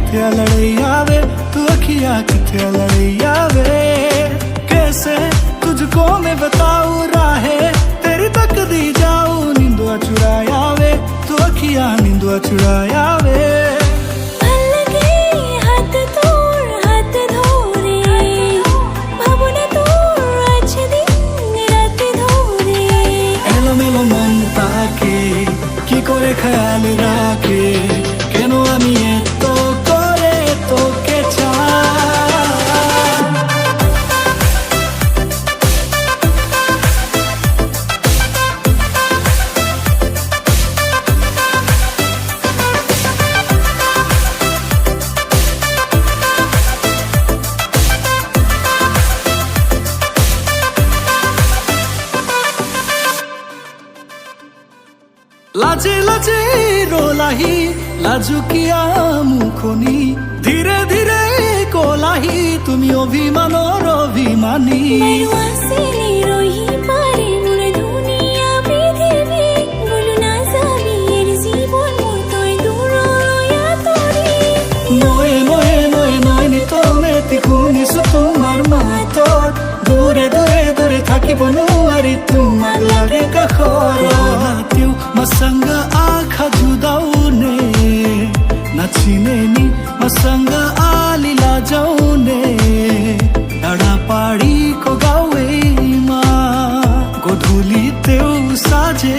किथे लड़ई आवे, तू अखियां किथे लड़ई आवे। कैसे तुझको मैं बताऊं राहें तेरी तकदी जाऊं, नींदुआ चुराया वे तू अखियां नींदुआ चुराया वे। করে খেয়াল রাখে কেন আমি এত করে তোকে লাজে লাজে রোলাহি লাজুকিয়া মুখনি ধীরে ধীরে কোলাহি তুমি অভিমানর অভিমানী। নয়ে নয়ে নয়ে নয়নি তোমেতি শুনিছো তোমাৰ মাতত, দূৰে দূৰে দূৰে থাকিব নোৱাৰি তোমাক লাগে কাষত। मसंग आखा जुदाउने नाचिनेनी मसंग आलीला जाउने डाडा पाडी को गावे मा गोधुली तेउ साजे